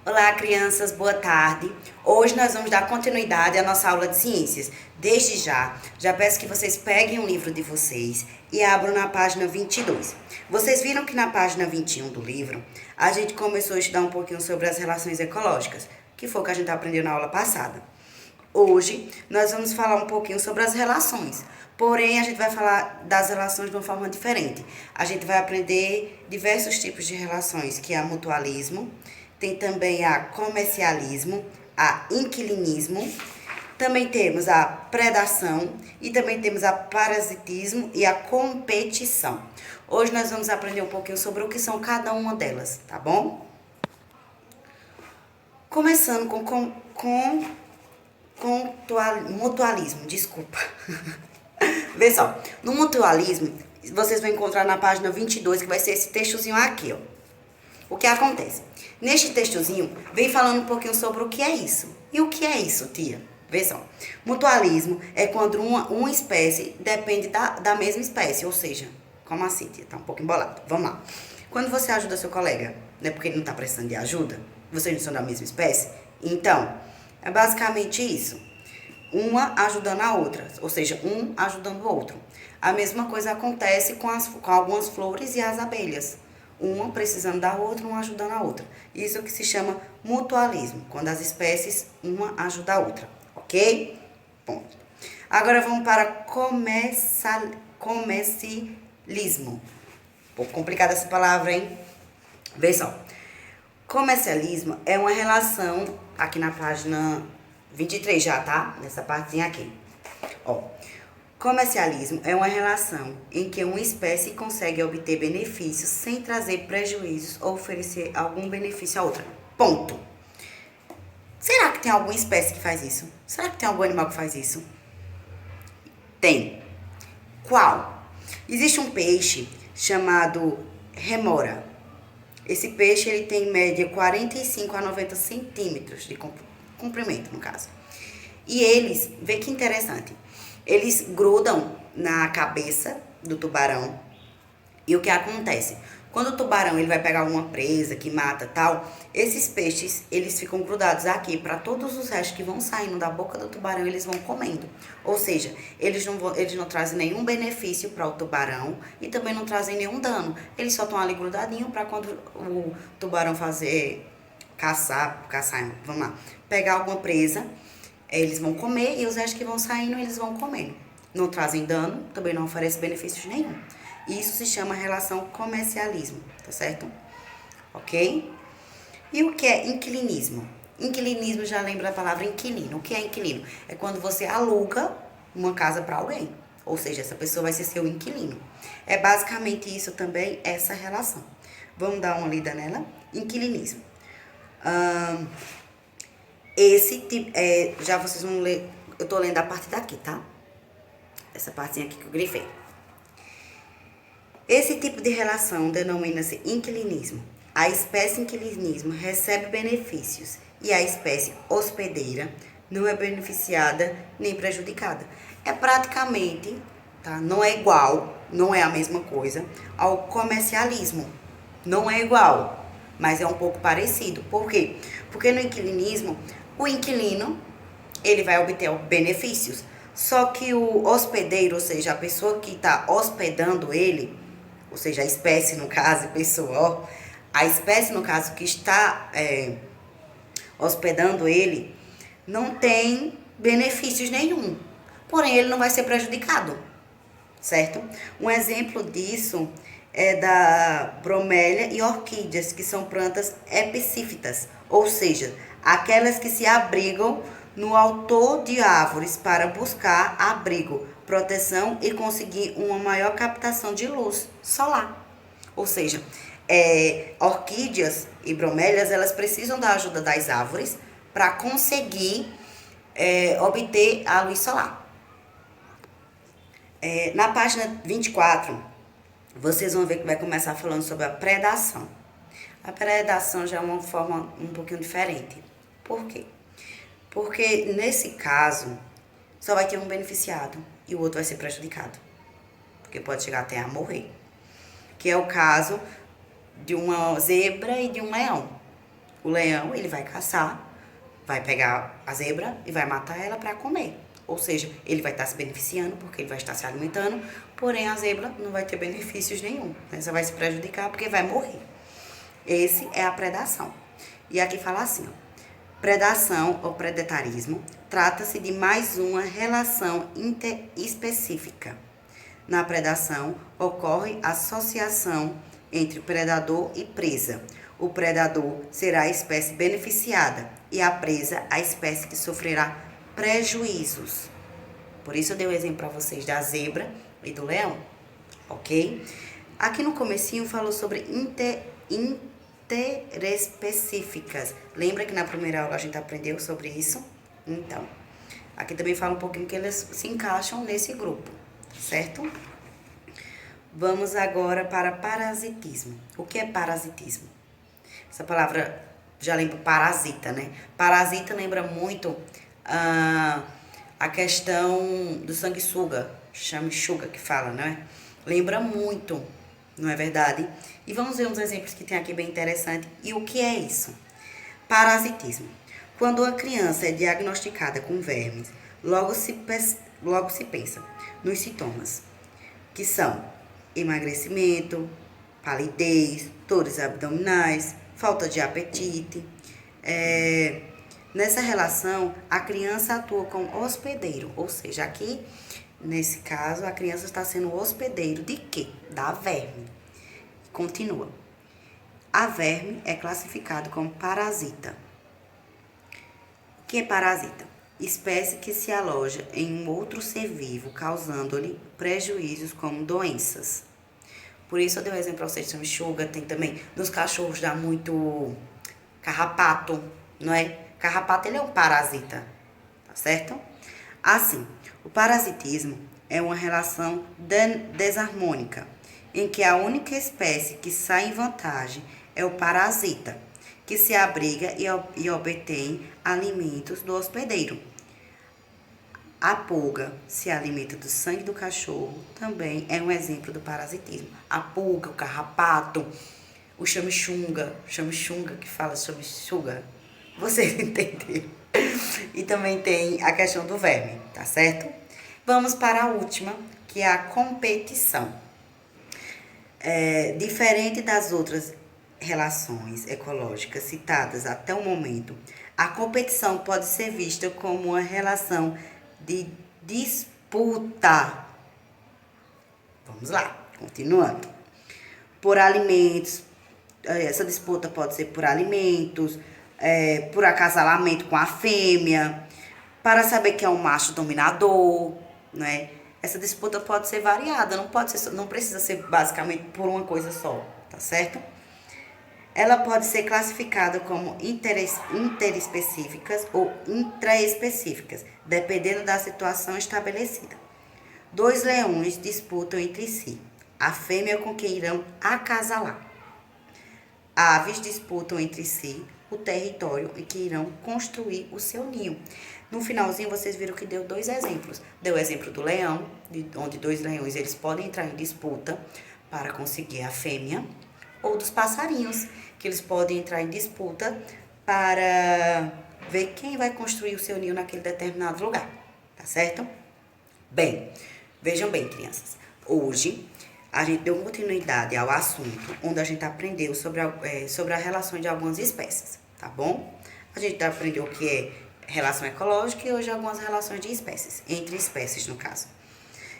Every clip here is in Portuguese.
Olá, crianças, boa tarde. Hoje nós vamos dar continuidade à nossa aula de ciências. Desde já peço que vocês peguem o livro de vocês e abram na página 22. Vocês viram que na página 21 do livro, a gente começou a estudar um pouquinho sobre as relações ecológicas, que foi o que a gente aprendeu na aula passada. Hoje nós vamos falar um pouquinho sobre as relações, porém a gente vai falar das relações de uma forma diferente. A gente vai aprender diversos tipos de relações, que é a mutualismo, tem também a comercialismo, a inquilinismo, também temos a predação e também temos a parasitismo e a competição. Hoje nós vamos aprender um pouquinho sobre o que são cada uma delas, tá bom? Começando com mutualismo, desculpa. Vê só, no mutualismo, vocês vão encontrar na página 22, que vai ser esse textozinho aqui, ó. O que acontece? Neste textozinho, vem falando um pouquinho sobre o que é isso. E o que é isso, tia? Vê só. Mutualismo é quando uma espécie depende da mesma espécie, ou seja, como assim, tia? Tá um pouco embolado. Vamos lá. Quando você ajuda seu colega, não é porque ele não tá precisando de ajuda, vocês não são da mesma espécie, então, é basicamente isso. Uma ajudando a outra, ou seja, um ajudando o outro. A mesma coisa acontece com algumas flores e as abelhas. Uma precisando da outra, uma ajudando a outra. Isso que se chama mutualismo, quando as espécies uma ajuda a outra, ok? Ponto. Agora vamos para comercialismo. Um pouco complicada essa palavra, hein? Vê só. Comercialismo é uma relação, aqui na página 23 já, tá? Nessa partezinha aqui. Ó, comercialismo é uma relação em que uma espécie consegue obter benefícios sem trazer prejuízos ou oferecer algum benefício a outra. Ponto. Será que tem alguma espécie que faz isso? Será que tem algum animal que faz isso? Tem. Qual? Existe um peixe chamado remora. Esse peixe ele tem em média 45 a 90 centímetros de comprimento, no caso. E eles, vê que interessante, eles grudam na cabeça do tubarão. E o que acontece? Quando o tubarão ele vai pegar alguma presa que mata tal, esses peixes eles ficam grudados aqui para todos os restos que vão saindo da boca do tubarão eles vão comendo. Ou seja, eles não trazem nenhum benefício para o tubarão e também não trazem nenhum dano. Eles só estão ali grudadinho para quando o tubarão caçar, vamos lá, pegar alguma presa, eles vão comer e os restos que vão saindo eles vão comendo. Não trazem dano, também não oferecem benefícios nenhum. Isso se chama relação comercialismo, tá certo? Ok? E o que é inquilinismo? Inquilinismo já lembra a palavra inquilino. O que é inquilino? É quando você aluga uma casa para alguém. Ou seja, essa pessoa vai ser seu inquilino. É basicamente isso também, essa relação. Vamos dar uma lida nela? Inquilinismo. Esse tipo, já vocês vão ler, eu tô lendo a parte daqui, tá? Essa partezinha aqui que eu grifei. Esse tipo de relação denomina-se inquilinismo. A espécie inquilinismo recebe benefícios e a espécie hospedeira não é beneficiada nem prejudicada. É praticamente, tá? Não é igual, não é a mesma coisa ao comercialismo. Não é igual, mas é um pouco parecido. Por quê? Porque no inquilinismo, o inquilino, ele vai obter benefícios. Só que o hospedeiro, ou seja, a pessoa que está hospedando ele, ou seja, a espécie, no caso, pessoa, ó, a espécie, no caso, que está hospedando ele, não tem benefícios nenhum. Porém, ele não vai ser prejudicado, certo? Um exemplo disso é da bromélia e orquídeas, que são plantas epicífitas, ou seja, aquelas que se abrigam no alto de árvores para buscar abrigo, proteção e conseguir uma maior captação de luz solar. Ou seja, orquídeas e bromélias, elas precisam da ajuda das árvores para conseguir obter a luz solar. Na página 24, vocês vão ver que vai começar falando sobre a predação. A predação já é uma forma um pouquinho diferente. Por quê? Porque nesse caso, só vai ter um beneficiado e o outro vai ser prejudicado. Porque pode chegar até a morrer. Que é o caso de uma zebra e de um leão. O leão, ele vai caçar, vai pegar a zebra e vai matar ela para comer. Ou seja, ele vai estar se beneficiando porque ele vai estar se alimentando, porém a zebra não vai ter benefícios nenhum. Né? Você vai se prejudicar porque vai morrer. Esse é a predação. E aqui fala assim, ó, predação ou predatarismo trata-se de mais uma relação interespecífica. Na predação, ocorre associação entre predador e presa. O predador será a espécie beneficiada e a presa a espécie que sofrerá prejuízos. Por isso eu dei o exemplo para vocês da zebra e do leão, ok? Aqui no comecinho falou sobre interespecíficas. Lembra que na primeira aula a gente aprendeu sobre isso? Então, aqui também fala um pouquinho que eles se encaixam nesse grupo, certo? Vamos agora para parasitismo. O que é parasitismo? Essa palavra já lembra parasita, né? Parasita lembra muito a questão do sanguessuga, chamichuga que fala, né? Lembra muito, não é verdade? E vamos ver uns exemplos que tem aqui bem interessante. E o que é isso? Parasitismo. Quando a criança é diagnosticada com vermes, logo se pensa nos sintomas, que são emagrecimento, palidez, dores abdominais, falta de apetite. Nessa relação, a criança atua como hospedeiro, ou seja, aqui, nesse caso, a criança está sendo hospedeiro de quê? Da verme. Continua. A verme é classificado como parasita. O que é parasita? Espécie que se aloja em um outro ser vivo, causando-lhe prejuízos como doenças. Por isso eu dei um exemplo para vocês de enxuga, tem também, nos cachorros dá muito carrapato, não é? Carrapato, ele é um parasita, tá certo? Assim, o parasitismo é uma relação desarmônica, em que a única espécie que sai em vantagem é o parasita, que se abriga e obtém alimentos do hospedeiro. A pulga se alimenta do sangue do cachorro, também é um exemplo do parasitismo. A pulga, o carrapato, o chamichunga que fala chamichuga, vocês entenderam. E também tem a questão do verme, tá certo? Vamos para a última, que é a competição. Diferente das outras relações ecológicas citadas até o momento, a competição pode ser vista como uma relação de disputa. Vamos lá, continuando. Por alimentos, essa disputa pode ser por alimentos, por acasalamento com a fêmea, para saber quem é um macho dominador, né? Essa disputa pode ser variada, não precisa ser basicamente por uma coisa só, tá certo? Ela pode ser classificada como interespecíficas ou intraespecíficas, dependendo da situação estabelecida. 2 leões disputam entre si, a fêmea com quem irão acasalar. Aves disputam entre si o território em que irão construir o seu ninho. No finalzinho, vocês viram que deu 2 exemplos. Deu o exemplo do leão, onde 2 leões eles podem entrar em disputa para conseguir a fêmea, ou dos passarinhos, que eles podem entrar em disputa para ver quem vai construir o seu ninho naquele determinado lugar, tá certo? Bem, vejam bem, crianças. Hoje, a gente deu continuidade ao assunto onde a gente aprendeu sobre as relações de algumas espécies, tá bom? A gente aprendeu o que é relação ecológica e hoje algumas relações de espécies, entre espécies no caso.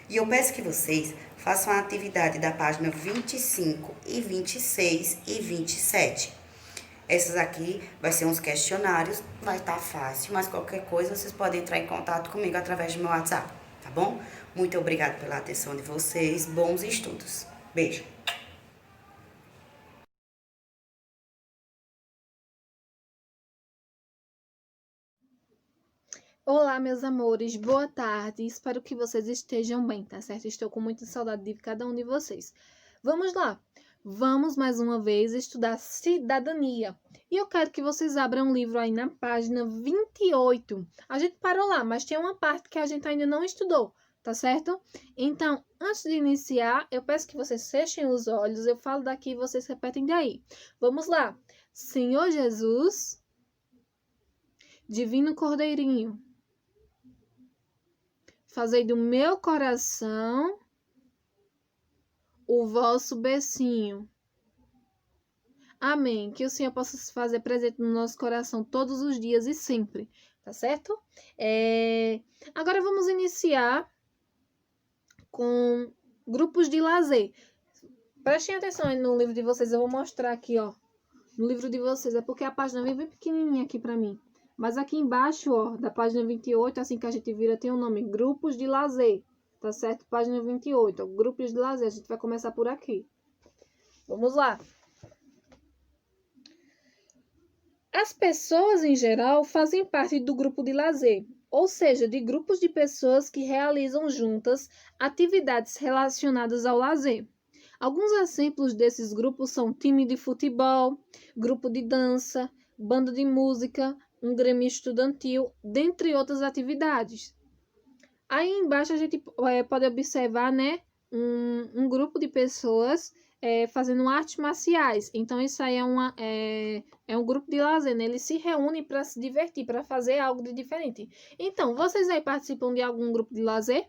E eu peço que vocês façam a atividade da página 25 e 26 e 27. Essas aqui vai ser uns questionários, vai estar fácil, mas qualquer coisa vocês podem entrar em contato comigo através do meu WhatsApp, tá bom? Muito obrigada pela atenção de vocês, bons estudos. Beijo! Olá, meus amores, boa tarde. Espero que vocês estejam bem, tá certo? Estou com muita saudade de cada um de vocês. Vamos lá. Vamos mais uma vez estudar cidadania. E eu quero que vocês abram um livro aí na página 28. A gente parou lá, mas tem uma parte que a gente ainda não estudou, tá certo? Então, antes de iniciar, eu peço que vocês fechem os olhos. Eu falo daqui e vocês repetem daí. Vamos lá. Senhor Jesus, Divino Cordeirinho, fazei do meu coração o vosso bercinho. Amém. Que o Senhor possa se fazer presente no nosso coração todos os dias e sempre, tá certo? Agora vamos iniciar com grupos de lazer. Prestem atenção aí no livro de vocês, eu vou mostrar aqui, ó. No livro de vocês, é porque a página vem bem pequenininha aqui pra mim. Mas aqui embaixo, ó, da página 28, assim que a gente vira, tem o nome Grupos de Lazer, tá certo? Página 28, ó, Grupos de Lazer. A gente vai começar por aqui. Vamos lá. As pessoas, em geral, fazem parte do grupo de lazer, ou seja, de grupos de pessoas que realizam juntas atividades relacionadas ao lazer. Alguns exemplos desses grupos são time de futebol, grupo de dança, banda de música, um grêmio estudantil, dentre outras atividades. Aí embaixo a gente pode observar, né, um grupo de pessoas fazendo artes marciais. Então isso aí é um grupo de lazer, né? Eles se reúnem para se divertir, para fazer algo de diferente. Então, vocês aí participam de algum grupo de lazer?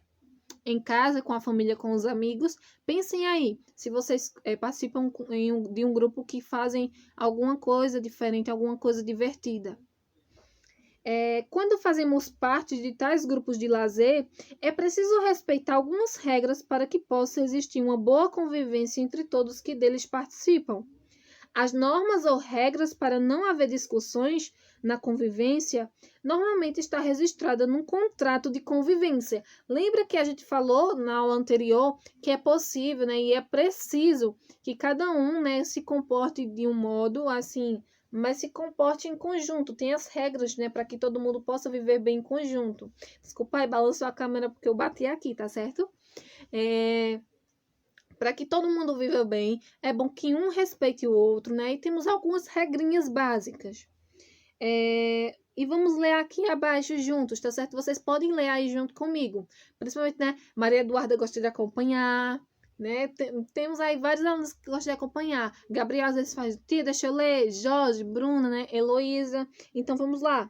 Em casa, com a família, com os amigos? Pensem aí, se vocês participam de um grupo que fazem alguma coisa diferente, alguma coisa divertida. Quando fazemos parte de tais grupos de lazer, é preciso respeitar algumas regras para que possa existir uma boa convivência entre todos que deles participam. As normas ou regras para não haver discussões na convivência normalmente está registrada num contrato de convivência. Lembra que a gente falou na aula anterior que é possível, né, e é preciso que cada um, né, se comporte de um modo assim, mas se comporte em conjunto. Tem as regras, né, para que todo mundo possa viver bem em conjunto. Desculpa aí, balançou a câmera porque eu bati aqui, tá certo? Para que todo mundo viva bem, é bom que um respeite o outro, né? E temos algumas regrinhas básicas. E vamos ler aqui abaixo juntos, tá certo? Vocês podem ler aí junto comigo. Principalmente, né? Maria Eduarda gosta de acompanhar, né? Temos aí vários alunos que gostam de acompanhar. Gabriel às vezes faz, tia, deixa eu ler. Jorge, Bruna, né? Heloísa. Então vamos lá.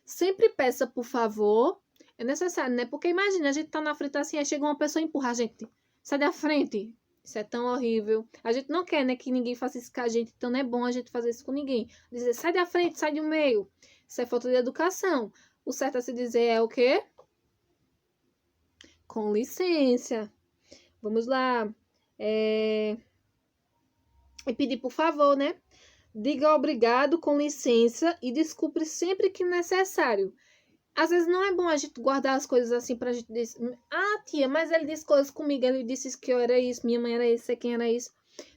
Sempre peça por favor. É necessário, né? Porque imagina, a gente tá na frente assim, aí chega uma pessoa e empurra a gente. Sai da frente. Isso é tão horrível. A gente não quer, né, que ninguém faça isso com a gente, então não é bom a gente fazer isso com ninguém. Dizer, sai da frente, sai do meio. Isso é falta de educação. O certo a se dizer é o quê? Com licença. Vamos lá. E pedir por favor, né? Diga obrigado, com licença e desculpe sempre que necessário. Às vezes não é bom a gente guardar as coisas assim pra gente dizer, ah, tia, mas ele disse coisas comigo, ele disse que eu era isso, minha mãe era isso, sei quem era isso.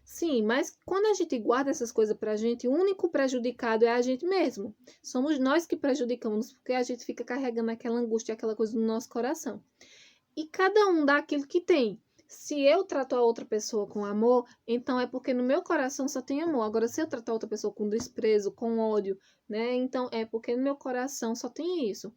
Sim, mas quando a gente guarda essas coisas pra gente, o único prejudicado é a gente mesmo. Somos nós que prejudicamos, porque a gente fica carregando aquela angústia, aquela coisa no nosso coração. E cada um dá aquilo que tem. Se eu trato a outra pessoa com amor, então é porque no meu coração só tem amor. Agora, se eu tratar a outra pessoa com desprezo, com ódio, né? Então é porque no meu coração só tem isso.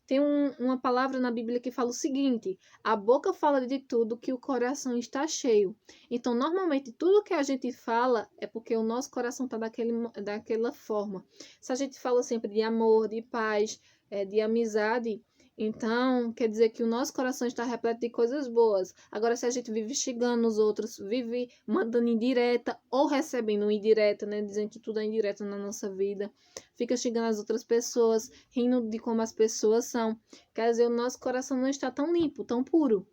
Tem uma palavra na Bíblia que fala o seguinte: a boca fala de tudo que o coração está cheio. Então, normalmente, tudo que a gente fala é porque o nosso coração está daquela forma. Se a gente fala sempre de amor, de paz, de amizade, então, quer dizer que o nosso coração está repleto de coisas boas. Agora, se a gente vive xingando os outros, vive mandando indireta ou recebendo indireta, né? Dizendo que tudo é indireta na nossa vida, fica xingando as outras pessoas, rindo de como as pessoas são. Quer dizer, o nosso coração não está tão limpo, tão puro.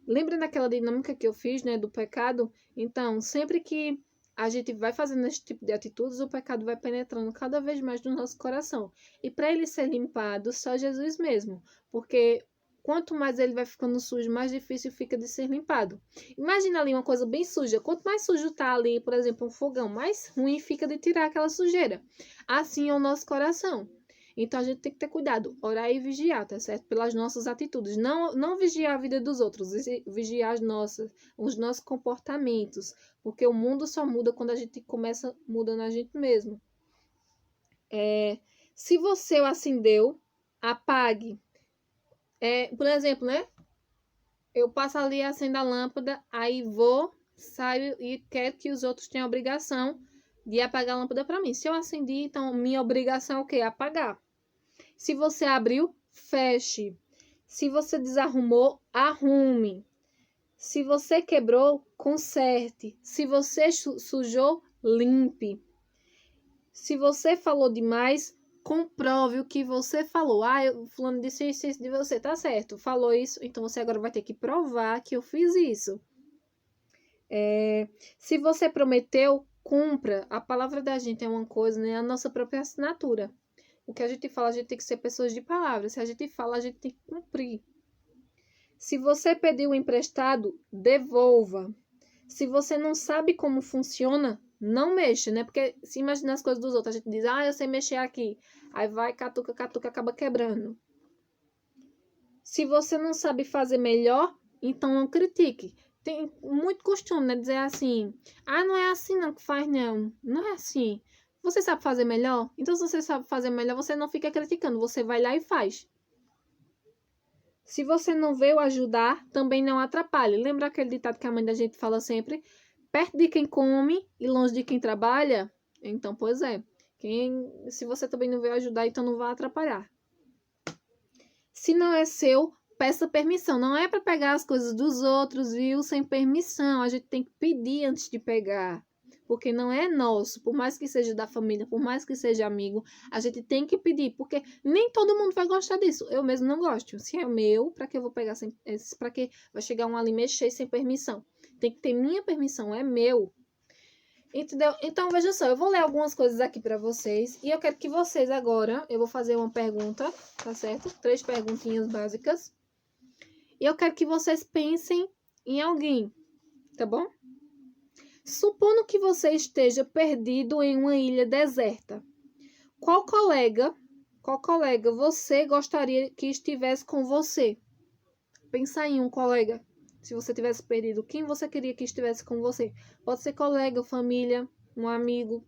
Lembra daquela dinâmica que eu fiz, né? Do pecado? Então, sempre que a gente vai fazendo esse tipo de atitudes, o pecado vai penetrando cada vez mais no nosso coração. E para ele ser limpado, só Jesus mesmo. Porque quanto mais ele vai ficando sujo, mais difícil fica de ser limpado. Imagina ali uma coisa bem suja. Quanto mais sujo tá ali, por exemplo, um fogão, mais ruim fica de tirar aquela sujeira. Assim é o nosso coração. Então a gente tem que ter cuidado, orar e vigiar, tá certo? Pelas nossas atitudes. Não vigiar a vida dos outros, vigiar os nossos comportamentos. Porque o mundo só muda quando a gente começa mudando a gente mesmo. Se você o acendeu, apague. Por exemplo, né? Eu passo ali, acendo a lâmpada, aí saio e quero que os outros tenham a obrigação de apagar a lâmpada para mim. Se eu acendi, então minha obrigação é o quê? Apagar. Se você abriu, feche. Se você desarrumou, arrume. Se você quebrou, conserte. Se você sujou, limpe. Se você falou demais, comprove o que você falou. Fulano disse isso de você, tá certo. Falou isso, então você agora vai ter que provar que eu fiz isso. Se você prometeu, cumpra. A palavra da gente é uma coisa, né? A nossa própria assinatura. O que a gente fala, a gente tem que ser pessoas de palavra. Se a gente fala, a gente tem que cumprir. Se você pediu emprestado, devolva. Se você não sabe como funciona, não mexa, né? Porque se imagina as coisas dos outros, a gente diz, eu sei mexer aqui. Aí vai, catuca, acaba quebrando. Se você não sabe fazer melhor, então não critique. Tem muito costume, né? Dizer assim, não é assim não que faz, não. Não é assim. Você sabe fazer melhor? Então, se você sabe fazer melhor, você não fica criticando. Você vai lá e faz. Se você não veio ajudar, também não atrapalhe. Lembra aquele ditado que a mãe da gente fala sempre? Perto de quem come e longe de quem trabalha? Então, pois é. Se você também não veio ajudar, então não vai atrapalhar. Se não é seu, peça permissão. Não é para pegar as coisas dos outros, viu? Sem permissão. A gente tem que pedir antes de pegar. Porque não é nosso. Por mais que seja da família, por mais que seja amigo, a gente tem que pedir. Porque nem todo mundo vai gostar disso. Eu mesmo não gosto. Se é meu, para que eu vou pegar sem... Para que vai chegar um ali mexer sem permissão? Tem que ter minha permissão. É meu. Entendeu? Então, veja só. Eu vou ler algumas coisas aqui para vocês. E eu quero que vocês agora... Eu vou fazer uma pergunta, tá certo? 3 perguntinhas básicas. E eu quero que vocês pensem em alguém. Tá bom? Supondo que você esteja perdido em uma ilha deserta, qual colega você gostaria que estivesse com você? Pensa em um colega. Se você tivesse perdido, quem você queria que estivesse com você? Pode ser colega, família, um amigo.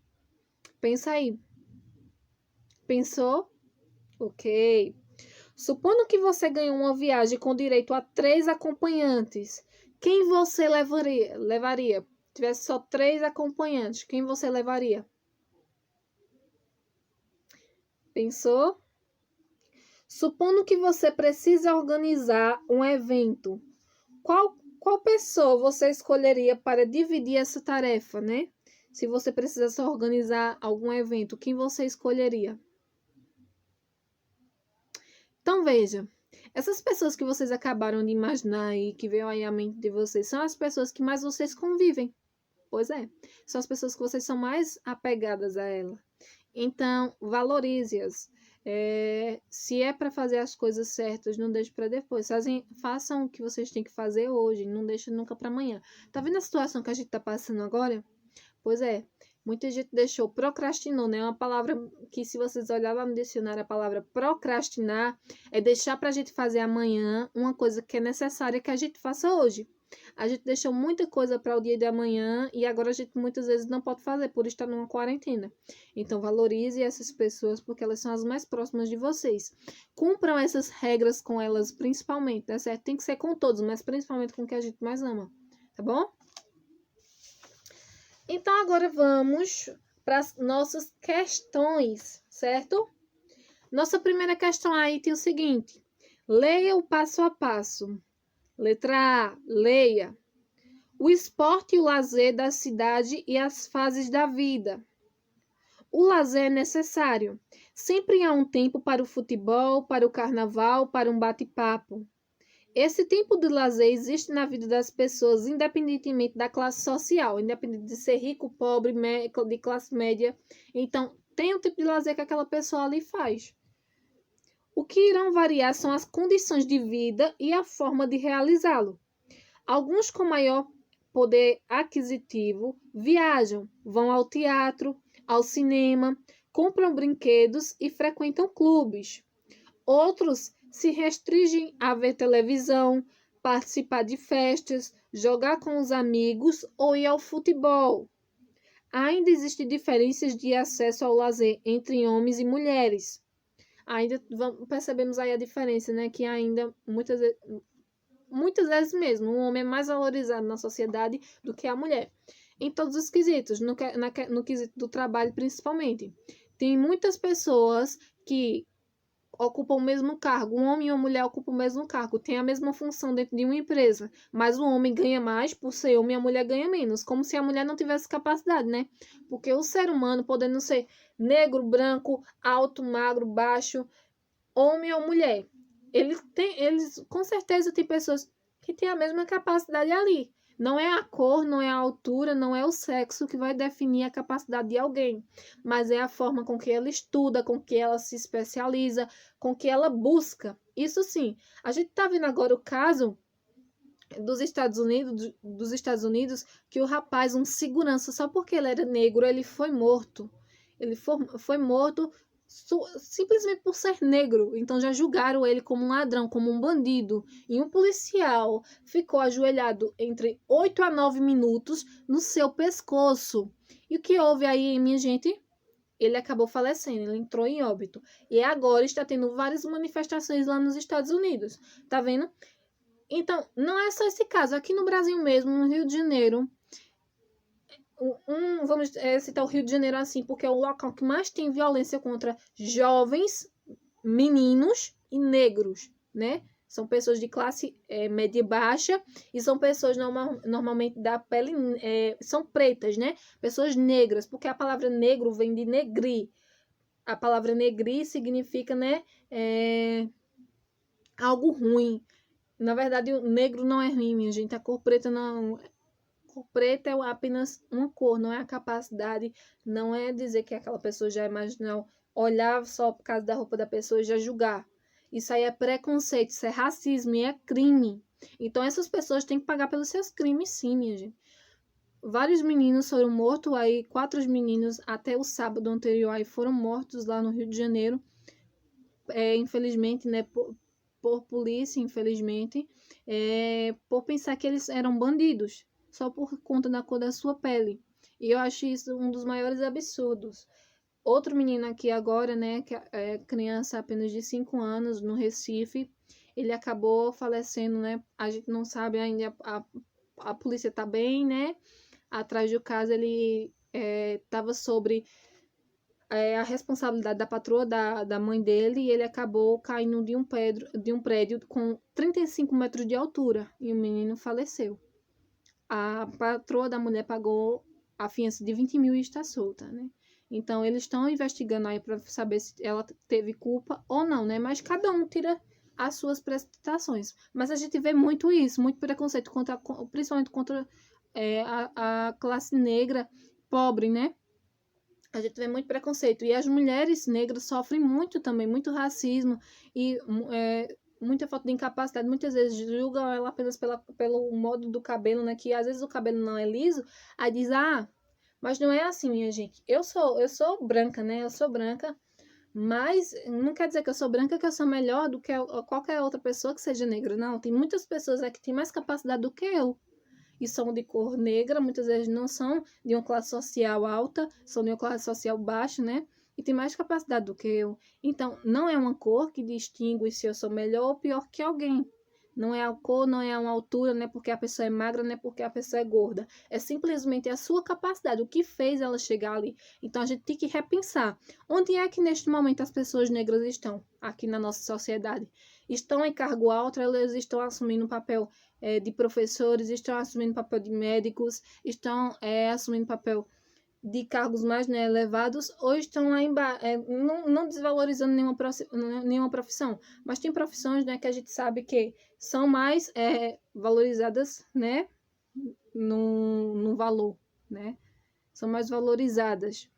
Pensa aí. Pensou? Ok. Supondo que você ganhou uma viagem com direito a 3 acompanhantes, quem você levaria? Tivesse só 3 acompanhantes, quem você levaria? Pensou? Supondo que você precisa organizar um evento, qual pessoa você escolheria para dividir essa tarefa, né? Se você precisasse organizar algum evento, quem você escolheria? Então, veja, essas pessoas que vocês acabaram de imaginar e que veio aí à mente de vocês, são as pessoas que mais vocês convivem. Pois é, são as pessoas que vocês são mais apegadas a ela. Então, valorize-as. Se é para fazer as coisas certas, não deixe para depois. Façam o que vocês têm que fazer hoje, não deixe nunca para amanhã. Tá vendo a situação que a gente está passando agora? Pois é, muita gente procrastinou, né? É uma palavra que, se vocês olharem lá no dicionário, a palavra procrastinar é deixar para a gente fazer amanhã uma coisa que é necessária que a gente faça hoje. A gente deixou muita coisa para o dia de amanhã e agora a gente muitas vezes não pode fazer, por estar numa quarentena. Então, valorize essas pessoas porque elas são as mais próximas de vocês. Cumpram essas regras com elas, principalmente, tá certo? Tem que ser com todos, mas principalmente com o que a gente mais ama, tá bom? Então, agora vamos para as nossas questões, certo? Nossa primeira questão aí tem o seguinte: leia o passo a passo. Letra A, leia. O esporte e o lazer da cidade e as fases da vida. O lazer é necessário. Sempre há um tempo para o futebol, para o carnaval, para um bate-papo. Esse tempo de lazer existe na vida das pessoas, independentemente da classe social, independente de ser rico, pobre, de classe média. Então, tem um tipo de lazer que aquela pessoa ali faz. O que irão variar são as condições de vida e a forma de realizá-lo. Alguns com maior poder aquisitivo viajam, vão ao teatro, ao cinema, compram brinquedos e frequentam clubes. Outros se restringem a ver televisão, participar de festas, jogar com os amigos ou ir ao futebol. Ainda existem diferenças de acesso ao lazer entre homens e mulheres. Ainda percebemos aí a diferença, né? Que ainda muitas vezes mesmo, o homem é mais valorizado na sociedade do que a mulher. em todos os quesitos, no quesito do trabalho principalmente. Tem muitas pessoas que ocupam o mesmo cargo, um homem e uma mulher ocupam o mesmo cargo, tem a mesma função dentro de uma empresa, mas o homem ganha mais por ser homem e a mulher ganha menos, como se a mulher não tivesse capacidade, né? Porque o ser humano, podendo ser negro, branco, alto, magro, baixo, homem ou mulher, eles com certeza tem pessoas que têm a mesma capacidade ali. Não é a cor, não é a altura, não é o sexo que vai definir a capacidade de alguém, mas é a forma com que ela estuda, com que ela se especializa, com que ela busca. Isso sim, a gente está vendo agora o caso dos Estados Unidos, que o rapaz, um segurança, só porque ele era negro, ele foi morto. Ele foi morto simplesmente por ser negro. Então já julgaram ele como um ladrão, como um bandido. E um policial ficou ajoelhado entre 8 a 9 minutos no seu pescoço. E o que houve aí, minha gente? Ele acabou falecendo, ele entrou em óbito. E agora está tendo várias manifestações lá nos Estados Unidos. Tá vendo? Então, não é só esse caso. Aqui no Brasil mesmo, no Rio de Janeiro, vamos citar o Rio de Janeiro assim, porque é o local que mais tem violência contra jovens, meninos e negros, né? São pessoas de classe média e baixa e são pessoas normalmente da pele, são pretas, né? Pessoas negras, porque a palavra negro vem de negri. A palavra negri significa, né, algo ruim. Na verdade, o negro não é ruim, minha gente. A cor preta não. Cor preta é apenas uma cor, não é a capacidade, não é dizer que aquela pessoa já é marginal, olhar só por causa da roupa da pessoa e já julgar. Isso aí é preconceito, isso é racismo e é crime. Então essas pessoas têm que pagar pelos seus crimes, sim, minha gente. Vários meninos foram mortos aí, 4 meninos até o sábado anterior aí foram mortos lá no Rio de Janeiro. Infelizmente, né, por polícia, infelizmente, por pensar que eles eram bandidos, só por conta da cor da sua pele. E eu acho isso um dos maiores absurdos. Outro menino aqui agora, né, que é criança apenas de 5 anos, no Recife, ele acabou falecendo, né, a gente não sabe ainda, a polícia tá bem, né, atrás do caso ele estava sobre a responsabilidade da patroa da mãe dele e ele acabou caindo de um prédio com 35 metros de altura e o menino faleceu. A patroa da mulher pagou a fiança de 20 mil e está solta, né? Então, eles estão investigando aí para saber se ela teve culpa ou não, né? Mas cada um tira as suas prestações. Mas a gente vê muito isso, muito preconceito, principalmente contra a classe negra pobre, né? A gente vê muito preconceito. E as mulheres negras sofrem muito também, muito racismo e muita falta de incapacidade. Muitas vezes julgam ela apenas pelo modo do cabelo, né? Que às vezes o cabelo não é liso. Aí diz, mas não é assim, minha gente. Eu sou branca, né? Eu sou branca. Mas não quer dizer que eu sou branca, que eu sou melhor do que qualquer outra pessoa que seja negra. Não, tem muitas pessoas aqui que têm mais capacidade do que eu. E são de cor negra, muitas vezes não são de uma classe social alta, são de uma classe social baixa, né? E tem mais capacidade do que eu. Então, não é uma cor que distingue se eu sou melhor ou pior que alguém. Não é a cor, não é uma altura, não é porque a pessoa é magra, não é porque a pessoa é gorda. É simplesmente a sua capacidade, o que fez ela chegar ali. Então, a gente tem que repensar. Onde é que neste momento as pessoas negras estão aqui na nossa sociedade? Estão em cargo alto, elas estão assumindo o papel de professores, estão assumindo o papel de médicos, estão assumindo o papel de cargos mais, né, elevados, ou estão lá embaixo, não desvalorizando nenhuma profissão, mas tem profissões, né, que a gente sabe que são mais valorizadas, né, no valor, né, são mais valorizadas.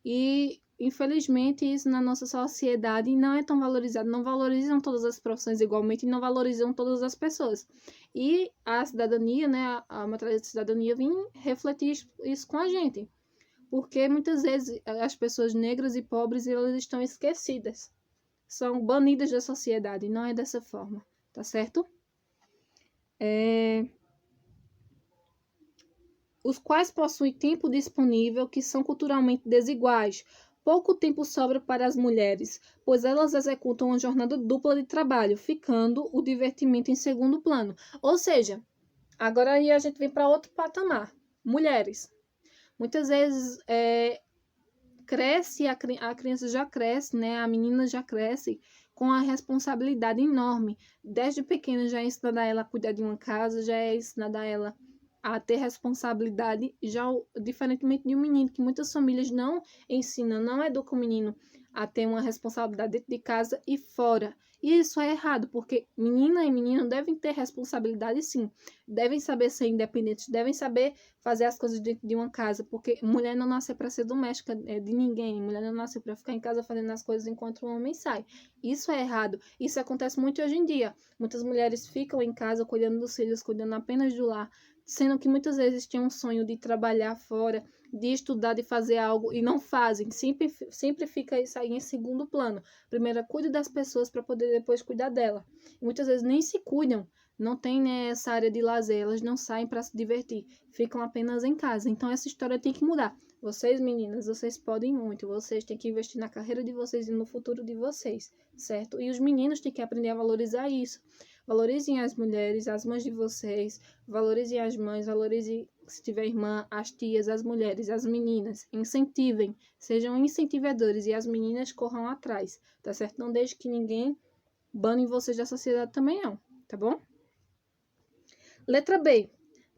E, infelizmente, isso na nossa sociedade não é tão valorizado, não valorizam todas as profissões igualmente e não valorizam todas as pessoas. E a cidadania, né, a matéria de cidadania vem refletir isso com a gente. Porque muitas vezes as pessoas negras e pobres, elas estão esquecidas. São banidas da sociedade. Não é dessa forma. Tá certo? Os quais possuem tempo disponível que são culturalmente desiguais. Pouco tempo sobra para as mulheres, pois elas executam uma jornada dupla de trabalho, ficando o divertimento em segundo plano. Ou seja, agora aí a gente vem para outro patamar. Mulheres. Muitas vezes a criança já cresce, né? A menina já cresce com a responsabilidade enorme. Desde pequena já é ensinada a ela a cuidar de uma casa, já é ensinada a ela a ter responsabilidade, diferentemente de um menino, que muitas famílias não ensinam, não educam o menino a ter uma responsabilidade dentro de casa e fora. E isso é errado, porque menina e menino devem ter responsabilidade, sim. Devem saber ser independentes, devem saber fazer as coisas dentro de uma casa, porque mulher não nasce para ser doméstica de ninguém, mulher não nasce para ficar em casa fazendo as coisas enquanto o homem sai. Isso é errado. Isso acontece muito hoje em dia. Muitas mulheres ficam em casa cuidando dos filhos, cuidando apenas do lar, sendo que muitas vezes tinham um sonho de trabalhar fora, de estudar, de fazer algo e não fazem. Sempre fica isso aí em segundo plano. Primeiro, cuide das pessoas para poder depois cuidar dela. E muitas vezes nem se cuidam, não tem, né, essa área de lazer, elas não saem para se divertir, ficam apenas em casa. Então essa história tem que mudar. Vocês, meninas, vocês podem muito, vocês têm que investir na carreira de vocês e no futuro de vocês, certo? E os meninos têm que aprender a valorizar isso. Valorizem as mulheres, as mães de vocês, valorizem as mães, valorizem, se tiver irmã, as tias, as mulheres, as meninas. Incentivem, sejam incentivadores e as meninas corram atrás, tá certo? Não deixe que ninguém bane vocês da sociedade também não, tá bom? Letra B.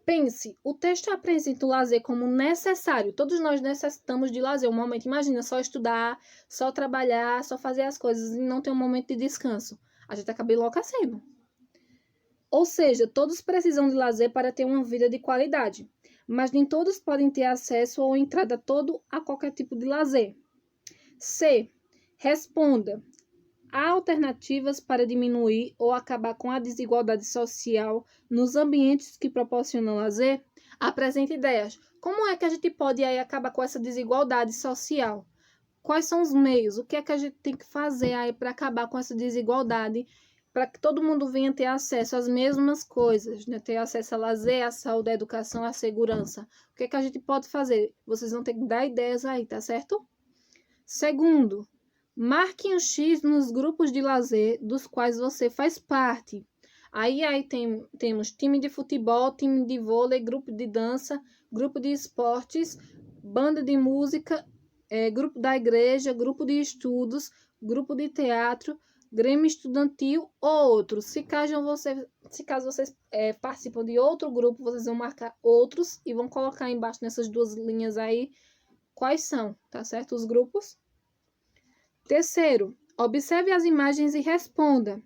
Pense, o texto apresenta o lazer como necessário. Todos nós necessitamos de lazer. Um momento, imagina, só estudar, só trabalhar, só fazer as coisas e não ter um momento de descanso. A gente acaba enlouquecendo. Ou seja, todos precisam de lazer para ter uma vida de qualidade, mas nem todos podem ter acesso ou entrada a qualquer tipo de lazer. C. Responda. Há alternativas para diminuir ou acabar com a desigualdade social nos ambientes que proporcionam lazer? Apresente ideias. Como é que a gente pode aí acabar com essa desigualdade social? Quais são os meios? O que é que a gente tem que fazer aí para acabar com essa desigualdade, para que todo mundo venha ter acesso às mesmas coisas, né? Ter acesso a lazer, à saúde, à educação, à segurança. O que é que a gente pode fazer? Vocês vão ter que dar ideias aí, tá certo? Segundo, marque um X nos grupos de lazer dos quais você faz parte. Aí temos time de futebol, time de vôlei, grupo de dança, grupo de esportes, banda de música, grupo da igreja, grupo de estudos, grupo de teatro, grêmio estudantil ou outros. Se caso vocês participam de outro grupo, vocês vão marcar outros e vão colocar embaixo nessas duas linhas aí quais são, tá certo? Os grupos. Terceiro, observe as imagens e responda.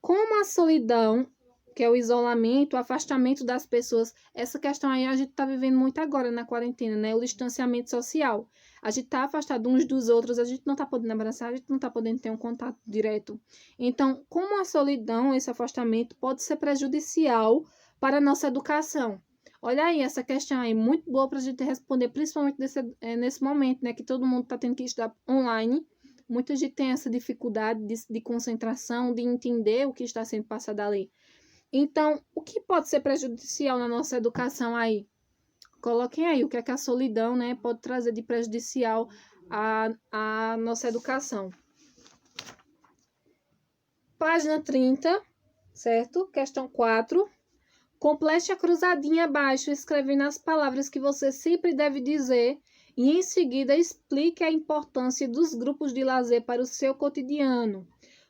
Como a solidão, que é o isolamento, o afastamento das pessoas, essa questão aí a gente está vivendo muito agora na quarentena, né? O distanciamento social. A gente está afastado uns dos outros, a gente não está podendo abraçar, a gente não está podendo ter um contato direto. Então, como a solidão, esse afastamento, pode ser prejudicial para a nossa educação? Olha aí, essa questão aí, muito boa para a gente responder, principalmente nesse momento, né? Que todo mundo está tendo que estudar online. Muita gente tem essa dificuldade de concentração, de entender o que está sendo passado ali. Então, o que pode ser prejudicial na nossa educação aí? Coloquem aí o que é que a solidão, né, pode trazer de prejudicial à nossa educação. Página 30, certo? Questão 4. Complete a cruzadinha abaixo, escrevendo as palavras que você sempre deve dizer e, em seguida, explique a importância dos grupos de lazer para o seu cotidiano.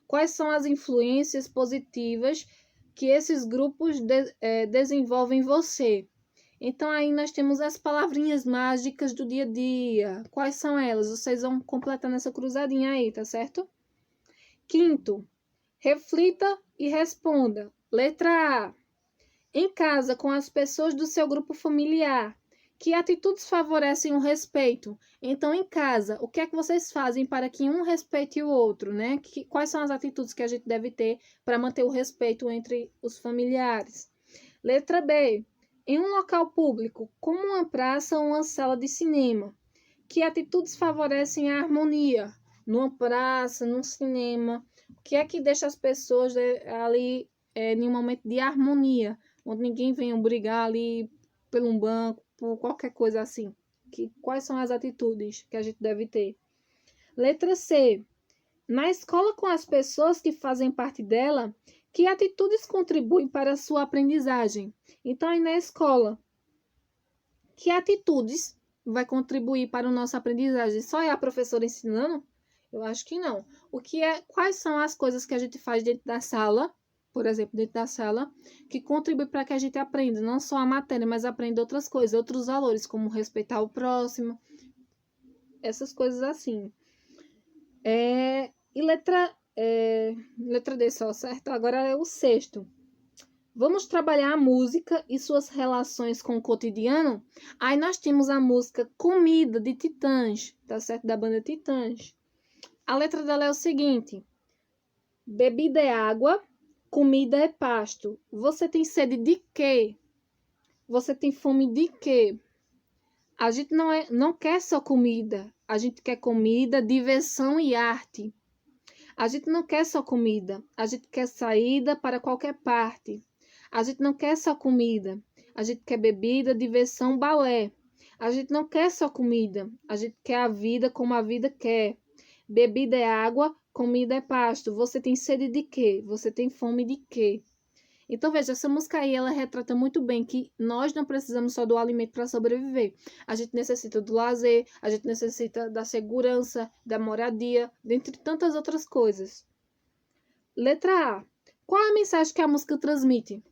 Quais são as influências positivas que esses grupos desenvolvem em você? Então, aí nós temos as palavrinhas mágicas do dia a dia. Quais são elas? Vocês vão completar nessa cruzadinha aí, tá certo? Quinto, reflita e responda. Letra A. Em casa, com as pessoas do seu grupo familiar, que atitudes favorecem o respeito? Então, em casa, o que é que vocês fazem para que um respeite o outro, né? Quais são as atitudes que a gente deve ter para manter o respeito entre os familiares? Letra B. Em um local público, como uma praça ou uma sala de cinema, que atitudes favorecem a harmonia? Numa praça, num cinema, o que é que deixa as pessoas ali em um momento de harmonia, onde ninguém venha brigar ali por um banco, por qualquer coisa assim? Quais são as atitudes que a gente deve ter? Letra C. Na escola, com as pessoas que fazem parte dela, que atitudes contribuem para a sua aprendizagem? Então, aí na escola, que atitudes vai contribuir para o nosso aprendizagem? Só é a professora ensinando? Eu acho que não. Quais são as coisas que a gente faz dentro da sala, por exemplo, dentro da sala, que contribui para que a gente aprenda não só a matéria, mas aprenda outras coisas, outros valores, como respeitar o próximo, essas coisas assim. E letra D só, certo? Agora é o sexto. Vamos trabalhar a música e suas relações com o cotidiano? Aí nós temos a música Comida, de Titãs, tá certo? Da banda Titãs. A letra dela é o seguinte: bebida é água, comida é pasto. Você tem sede de quê? Você tem fome de quê? A gente não quer só comida. A gente quer comida, diversão e arte. A gente não quer só comida. A gente quer saída para qualquer parte. A gente não quer só comida. A gente quer bebida, diversão, balé. A gente não quer só comida. A gente quer a vida como a vida quer. Bebida é água, comida é pasto. Você tem sede de quê? Você tem fome de quê? Então, veja, essa música aí, ela retrata muito bem que nós não precisamos só do alimento para sobreviver. A gente necessita do lazer, a gente necessita da segurança, da moradia, dentre tantas outras coisas. Letra A. Qual é a mensagem que a música transmite?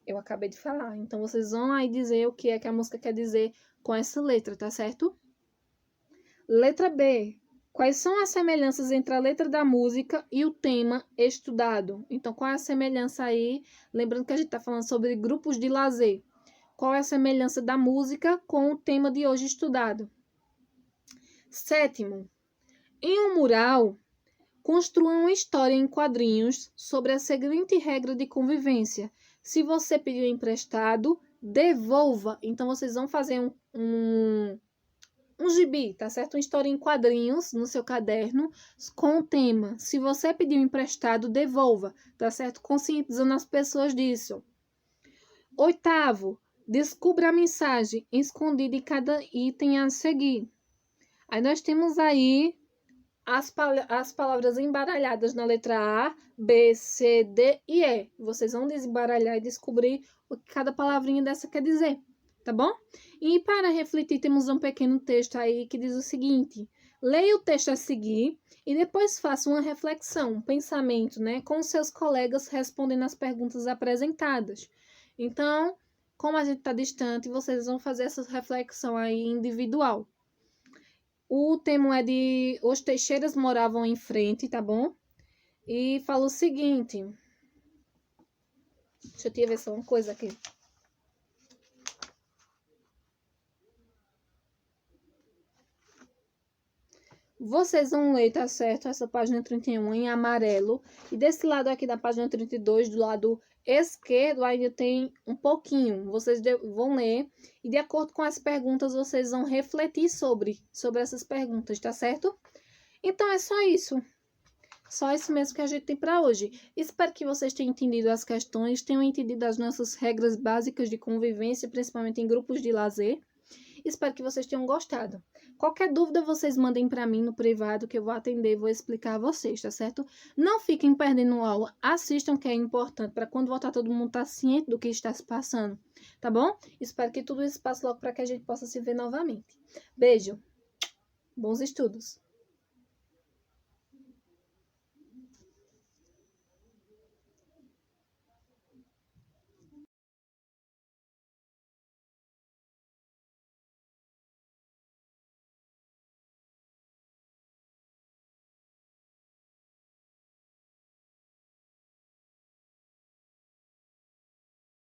Eu acabei de falar, então vocês vão aí dizer o que é que a música quer dizer com essa letra, tá certo? Letra B. Quais são as semelhanças entre a letra da música e o tema estudado? Então, qual é a semelhança aí? Lembrando que a gente está falando sobre grupos de lazer. Qual é a semelhança da música com o tema de hoje estudado? Sétimo. Em um mural, construa uma história em quadrinhos sobre a seguinte regra de convivência. Se você pediu emprestado, devolva. Então, vocês vão fazer um gibi, tá certo? Uma história em quadrinhos no seu caderno com o tema. Se você pediu emprestado, devolva, tá certo? Conscientizando as pessoas disso. Oitavo, descubra a mensagem escondida em cada item a seguir. Aí nós temos aí as palavras embaralhadas na letra A, B, C, D e E. Vocês vão desembaralhar e descobrir o que cada palavrinha dessa quer dizer, tá bom? E para refletir, temos um pequeno texto aí que diz o seguinte: leia o texto a seguir e depois faça uma reflexão, um pensamento, né, com seus colegas respondendo as perguntas apresentadas. Então, como a gente está distante, vocês vão fazer essa reflexão aí individual. O tema é de Os Teixeiras Moravam em Frente, tá bom? E fala o seguinte. Deixa eu ver só uma coisa aqui. Vocês vão ler, tá certo? Essa página 31 em amarelo. E desse lado aqui da página 32, do lado esquerdo, ainda tem um pouquinho. Vocês vão ler e de acordo com as perguntas, vocês vão refletir sobre essas perguntas, tá certo? Então, é só isso. Só isso mesmo que a gente tem para hoje. Espero que vocês tenham entendido as questões, tenham entendido as nossas regras básicas de convivência, principalmente em grupos de lazer. Espero que vocês tenham gostado. Qualquer dúvida, vocês mandem para mim no privado que eu vou atender, vou explicar a vocês, tá certo? Não fiquem perdendo aula, assistam que é importante para quando voltar todo mundo estar ciente do que está se passando, tá bom? Espero que tudo isso passe logo para que a gente possa se ver novamente. Beijo, bons estudos!